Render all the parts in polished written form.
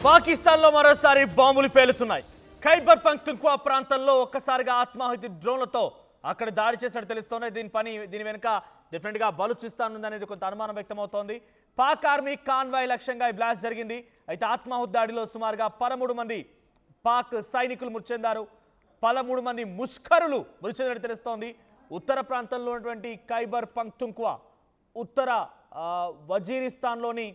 పాకిస్తాన్లో మరోసారి బాంబులు పేలుతున్నాయి. ఖైబర్ పఖ్తూన్ఖ్వా ప్రాంతంలో ఒక్కసారిగా ఆత్మాహుతి డ్రోన్లతో అక్కడ దాడి చేసినట్టు తెలుస్తోంది. దీని వెనుక డిఫరెంట్గా బలూచిస్తాన్ ఉందనేది కొంత అనుమానం వ్యక్తమవుతోంది. పాక్ ఆర్మీ కాన్వాయ్ లక్ష్యంగా ఈ బ్లాస్ట్ జరిగింది. అయితే ఆత్మాహుతి దాడిలో సుమారుగా 13 మంది పాక్ సైనికులు మృతి చెందారు. 13 మంది ముష్కరులు మృతి చెందినట్టు తెలుస్తోంది. ఉత్తర ప్రాంతంలో ఉన్నటువంటి ఖైబర్ పఖ్తూన్ఖ్వా ఉత్తర వజీరిస్తాన్లోని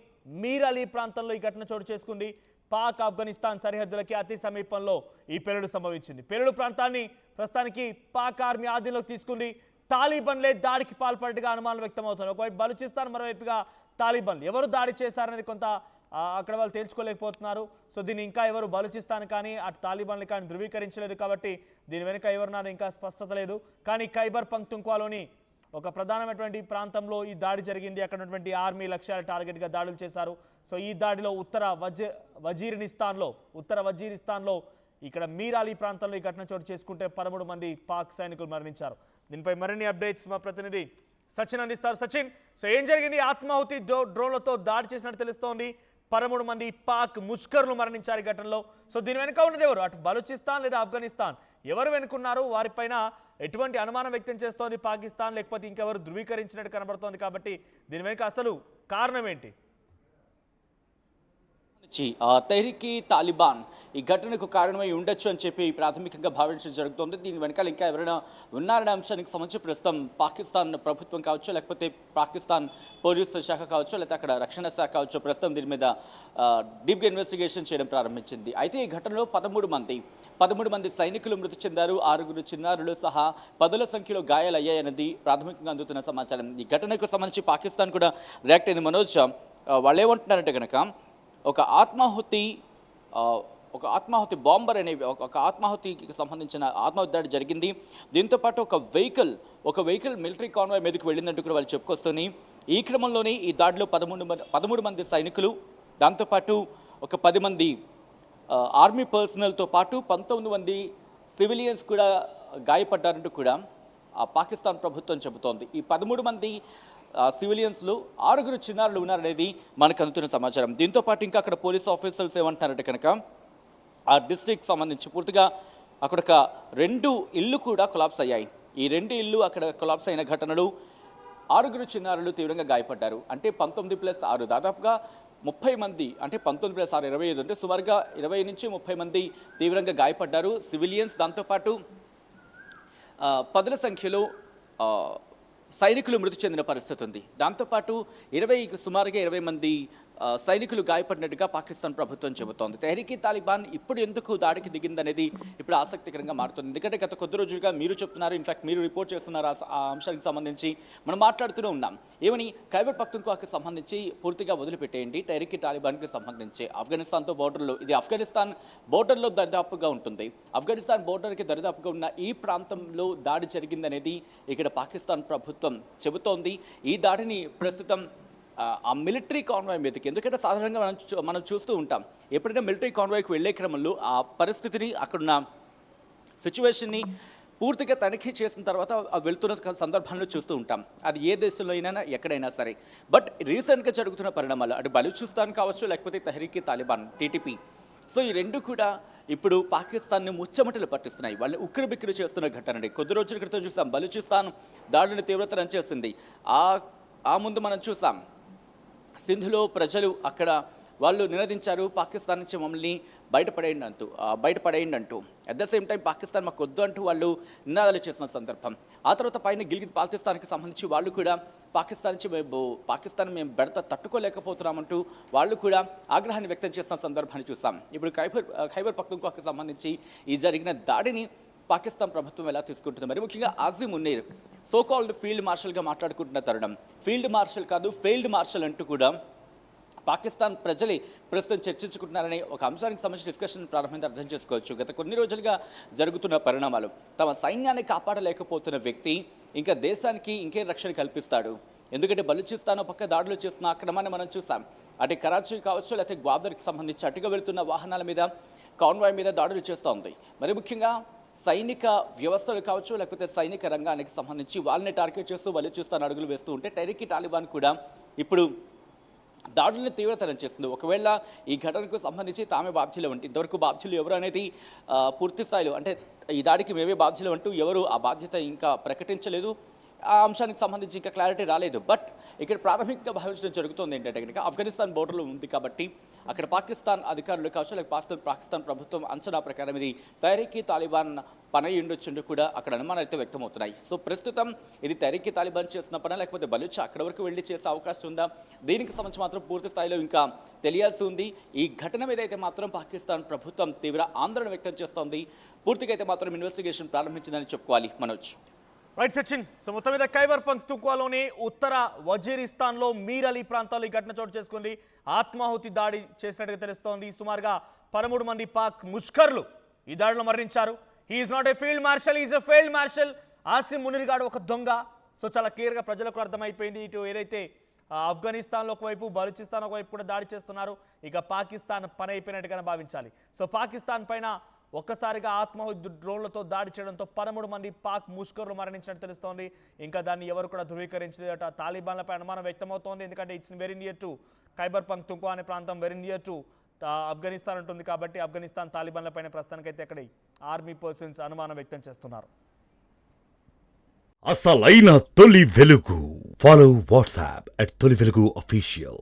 మీర్ అలీ ప్రాంతంలో ఈ ఘటన చోటు చేసుకుంది. పాక్ ఆఫ్ఘనిస్తాన్ సరిహద్దులకి అతి సమీపంలో ఈ పేలుడు సంభవించింది. పేలుడు ప్రాంతాన్ని ప్రస్తుతానికి పాక్ ఆర్మీ ఆధీనంలోకి తీసుకుంది. తాలిబన్లే దాడికి పాల్పడిగా అనుమానం వ్యక్తమవుతుంది. ఒకవైపు బలూచిస్తాన్, మరోవైపుగా తాలిబన్లు ఎవరు దాడి చేశారనేది కొంత అక్కడ వాళ్ళు తేల్చుకోలేకపోతున్నారు. సో దీన్ని ఇంకా ఎవరు బలూచిస్తాన్ కానీ అటు తాలిబన్లు కానీ ధృవీకరించలేదు. కాబట్టి దీని వెనుక ఎవరున్నారో ఇంకా స్పష్టత లేదు. కానీ ఖైబర్ పఖ్తూన్ఖ్వాలోని ఒక ప్రధానమైనటువంటి ప్రాంతంలో ఈ దాడి జరిగింది. అక్కడ ఉన్నటువంటి ఆర్మీ లక్ష్యాల టార్గెట్గా దాడులు చేశారు. సో ఈ దాడిలో ఉత్తర వజీరిస్తాన్లో ఇక్కడ మీర్ అలీ ప్రాంతంలో ఈ ఘటన చోటు చేసుకుంటే 13 మంది పాక్ సైనికులు మరణించారు. దీనిపై మరిన్ని అప్డేట్స్ మా ప్రతినిధి సచిన్ అందిస్తారు. సచిన్, సో ఏం జరిగింది? ఆత్మాహుతి డ్రోన్లతో దాడి చేసినట్టు తెలుస్తోంది. 13 మంది పాక్ ముష్కర్లు మరణించారు ఈ ఘటనలో. సో దీని వెనుక ఉన్నది ఎవరు? అటు బలూచిస్తాన్ లేదా ఆఫ్ఘనిస్తాన్ ఎవరు వెనుకున్నారు? వారిపైన ఎటువంటి అనుమానం వ్యక్తం చేస్తోంది పాకిస్తాన్, లేకపోతే ఇంకెవరు ధృవీకరించినట్టు కనబడుతోంది. కాబట్టి దీని వెనుక అసలు కారణం ఏంటి? తెహ్రీక్ తాలిబాన్ ఈ ఘటనకు కారణమై ఉండొచ్చు అని చెప్పి ప్రాథమికంగా భావించడం జరుగుతుంది. దీని వెనకాల ఇంకా ఎవరైనా ఉన్నారనే అంశానికి సంబంధించి ప్రస్తుతం పాకిస్తాన్ ప్రభుత్వం కావచ్చు, లేకపోతే పాకిస్తాన్ పోలీసు శాఖ కావచ్చు, లేకపోతే అక్కడ రక్షణ శాఖ కావచ్చు, ప్రస్తుతం దీని మీద డీప్గా ఇన్వెస్టిగేషన్ చేయడం ప్రారంభించింది. అయితే ఈ ఘటనలో 13 మంది సైనికులు మృతి చెందారు. 6 చిన్నారులు సహా 10ల సంఖ్యలో గాయాలయ్యాయన్నది ప్రాథమికంగా అందుతున్న సమాచారం. ఈ ఘటనకు సంబంధించి పాకిస్తాన్ కూడా రియాక్ట్ అయింది. మనోజ్, వాళ్ళు ఏమంటున్నారంటే కనుక ఒక ఆత్మాహుతి బాంబర్ అనే ఒక ఆత్మాహుతికి సంబంధించిన ఆత్మాహుతి దాడి జరిగింది. దీంతోపాటు ఒక వెహికల్ మిలిటరీ కాన్వాయ్ మీదకి వెళ్ళినట్టు కూడా వాళ్ళు చెప్పుకొస్తుంది. ఈ క్రమంలోనే ఈ దాడిలో 13 మంది సైనికులు, దాంతోపాటు ఒక 10 మంది ఆర్మీ పర్సనల్తో పాటు 19 మంది సివిలియన్స్ కూడా గాయపడ్డారంటూ కూడా పాకిస్తాన్ ప్రభుత్వం చెబుతోంది. ఈ 13 మంది సివిలియన్స్లో 6 చిన్నారులు ఉన్నారనేది మనకు అందుతున్న సమాచారం. దీంతోపాటు ఇంకా అక్కడ పోలీస్ ఆఫీసర్స్ ఏమంటున్నారంటే కనుక ఆ డిస్ట్రిక్ట్ సంబంధించి పూర్తిగా అక్కడ ఒక 2 ఇళ్ళు కూడా కొలాప్స్ అయ్యాయి. ఈ 2 ఇళ్ళు అక్కడ కొలాప్స్ అయిన ఘటనలు 6 చిన్నారులు తీవ్రంగా గాయపడ్డారు. అంటే 19+6 దాదాపుగా 30 మంది, అంటే 19+6 25, అంటే సుమారుగా 20 నుంచి 30 మంది తీవ్రంగా గాయపడ్డారు సివిలియన్స్. దాంతోపాటు 10ల సంఖ్యలో సైనికులు మృతి చెందిన పరిస్థితి ఉంది. దాంతోపాటు సుమారుగా 20 మంది సైనికులు గాయపడినట్టుగా పాకిస్తాన్ ప్రభుత్వం చెబుతోంది. తెహ్రీక్ తాలిబాన్ ఇప్పుడు ఎందుకు దాడికి దిగిందనేది ఇప్పుడు ఆసక్తికరంగా మారుతుంది. ఎందుకంటే గత కొద్ది రోజులుగా మీరు చెప్తున్నారు, ఇన్ఫాక్ట్ మీరు రిపోర్ట్ చేస్తున్నారు ఆ అంశానికి సంబంధించి మనం మాట్లాడుతూనే ఉన్నాం. ఏమని ఖైబర్ పఖ్తూన్ఖ్వాకి సంబంధించి పూర్తిగా వదిలిపెట్టేయండి, తెహ్రీక్ తాలిబాన్కి సంబంధించి ఆఫ్ఘనిస్తాన్తో బోర్డర్లో, ఇది ఆఫ్ఘనిస్తాన్ బోర్డర్లో దరిదాపుగా ఉంటుంది. ఆఫ్ఘనిస్తాన్ బోర్డర్కి దరిదాపుగా ఉన్న ఈ ప్రాంతంలో దాడి జరిగిందనేది ఇక్కడ పాకిస్తాన్ ప్రభుత్వం చెబుతోంది. ఈ దాడిని ప్రస్తుతం ఆ మిలిటరీ కాన్వాయ్ మీదకి, ఎందుకంటే సాధారణంగా మనం చూస్తూ ఉంటాం, ఎప్పుడైనా మిలిటరీ కాన్వాయ్కి వెళ్ళే క్రమంలో ఆ పరిస్థితిని, అక్కడున్న సిచ్యువేషన్ని పూర్తిగా తనిఖీ చేసిన తర్వాత వెళ్తున్న సందర్భాలను చూస్తూ ఉంటాం. అది ఏ దేశంలో అయినా ఎక్కడైనా సరే. బట్ రీసెంట్గా జరుగుతున్న పరిణామాలు అటు బలూచిస్తాన్ కావచ్చు, లేకపోతే తెహ్రీక్ తాలిబాన్ టీటీపీ, సో ఈ 2 కూడా ఇప్పుడు పాకిస్తాన్ని ముచ్చమటలు పట్టిస్తున్నాయి. వాళ్ళు ఉక్కిరిబిక్కిరి చేస్తున్న ఘటన. కొద్ది రోజుల క్రితం చూసాం బలూచిస్తాన్ దాడిని తీవ్రతరం చేసింది. ఆ ముందు మనం చూసాం సింధులో ప్రజలు అక్కడ వాళ్ళు నినదించారు, పాకిస్తాన్ నుంచి మమ్మల్ని బయటపడేయండి అంటూ. At the same time Pakistan మాకు వద్దు అంటూ వాళ్ళు నినాదాలు చేసిన సందర్భం. ఆ తర్వాత పైన గిల్గిట్ బాల్టిస్తాన్కి సంబంధించి వాళ్ళు కూడా పాకిస్తాన్ మేము బెడత తట్టుకోలేకపోతున్నామంటూ వాళ్ళు కూడా ఆగ్రహాన్ని వ్యక్తం చేసిన సందర్భాన్ని చూసాం. ఇప్పుడు ఖైబర్ పఖ్తూన్ఖ్వాకి సంబంధించి ఈ జరిగిన దాడిని పాకిస్తాన్ ప్రభుత్వం ఎలా తీసుకుంటుంది? మరి ముఖ్యంగా Asim Munir so called field మార్షల్గా మాట్లాడుకుంటున్న తరుణం, ఫీల్డ్ మార్షల్ కాదు ఫెయిల్డ్ మార్షల్ అంటూ కూడా పాకిస్తాన్ ప్రజలే ప్రస్తుతం చర్చించుకుంటున్నారనే ఒక అంశానికి సంబంధించిన డిస్కషన్ ప్రారంభించి అర్థం చేసుకోవచ్చు. గత కొన్ని రోజులుగా జరుగుతున్న పరిణామాలు, తమ సైన్యాన్ని కాపాడలేకపోతున్న వ్యక్తి ఇంకా దేశానికి ఇంకేం రక్షణ కల్పిస్తాడు? ఎందుకంటే బలూచిస్తాన్ పక్క దాడులు చేస్తున్న ఆక్రమాన్ని మనం చూసాం. అటు కరాచీ కావచ్చు, లేకపోతే గ్వాదర్కి సంబంధించి అటుగా వెళుతున్న వాహనాల మీద, కాన్వాయ్ మీద దాడులు చేస్తూ ఉంది. మరి ముఖ్యంగా సైనిక వ్యవస్థలు కావచ్చు, లేకపోతే సైనిక రంగానికి సంబంధించి వాళ్ళని టార్గెట్ చేస్తూ బలూచిస్తాన్ అడుగులు వేస్తూ ఉంటే తెహ్రీక్ తాలిబాన్ కూడా ఇప్పుడు దాడులను తీవ్రతరం చేస్తుంది. ఒకవేళ ఈ ఘటనకు సంబంధించి తామే బాధ్యులు అంటే ఇంతవరకు బాధ్యులు ఎవరు అనేది పూర్తి స్థాయిలో అంటే ఈ దాడికి మేమే బాధ్యులు అంటూ ఎవరు ఆ బాధ్యత ఇంకా ప్రకటించలేదు. ఆ అంశానికి సంబంధించి ఇంకా క్లారిటీ రాలేదు. బట్ ఇక్కడ ప్రాథమికంగా భావించడం జరుగుతుంది ఏంటంటే కనుక ఆఫ్ఘనిస్తాన్ బోర్డర్లో ఉంది కాబట్టి అక్కడ పాకిస్తాన్ అధికారులు కావచ్చు లేక పాకిస్తాన్ ప్రభుత్వం అంచనా ప్రకారం ఇది తహరీకి తాలిబాన్ పని ఉండొచ్చుండి కూడా అక్కడ అనుమానాలు అయితే వ్యక్తమవుతున్నాయి. సో ప్రస్తుతం ఇది తహరీకి తాలిబాన్ చేసిన పని లేకపోతే బలూచ్ అక్కడ వరకు వెళ్ళి చేసే అవకాశం ఉందా, దీనికి సంబంధించి మాత్రం పూర్తి స్థాయిలో ఇంకా తెలియాల్సి ఉంది. ఈ ఘటన మీద అయితే మాత్రం పాకిస్తాన్ ప్రభుత్వం తీవ్ర ఆందోళన వ్యక్తం చేస్తోంది. పూర్తిగా అయితే మాత్రం ఇన్వెస్టిగేషన్ ప్రారంభించిందని చెప్పుకోవాలి. మనోజ్. రైట్ సచిన్. సో మొత్తం మీద ఖైబర్ పఖ్తూన్ఖ్వాలోని ఉత్తర వజీరిస్తాన్లో మీర్ అలీ ప్రాంతాల్లో ఈ ఘటన చోటు చేసుకుంది. ఆత్మాహుతి దాడి చేసినట్టుగా తెలుస్తోంది. సుమారుగా 13 మంది పాక్ ముష్కర్లు ఈ దాడిలో మరణించారు. He is not a field marshal, is a field marshal. Asim Munir గాడు ఒక దొంగ. సో చాలా క్లియర్గా ప్రజలకు అర్థమైపోయింది. ఇటు ఏదైతే ఆఫ్ఘనిస్తాన్లో ఒకవైపు, బలూచిస్తాన్ ఒకవైపు కూడా దాడి చేస్తున్నారు. ఇక పాకిస్తాన్ పని అయిపోయినట్టుగానే భావించాలి. సో పాకిస్తాన్ పైన ఒక్కసారిగా ఆత్మాహుతి డ్రోన్లతో దాడి చేయడంతో 13 మంది పాక్ ముష్కర్లు మరణించినట్టు తెలుస్తోంది. ఇంకా దాన్ని ఎవరు కూడా ధృవీకరించలేదట. తాలిబాన్లపై అనుమానం వ్యక్తమవుతోంది. ఎందుకంటే it's very near to Khyber Pakhtunkhwa అనే ప్రాంతం వెరీ నియర్ టు ఆఫ్ఘనిస్తాన్ ఉంటుంది కాబట్టి ఆఫ్ఘనిస్తాన్ తాలిబాన్లపైన ప్రస్తుతానికైతే అక్కడ ఆర్మీ పర్సన్స్ అనుమానం వ్యక్తం చేస్తున్నారు. అసలైన తొలి వెలుగు. ఫాలో వాట్సాప్ @తొలి వెలుగు official.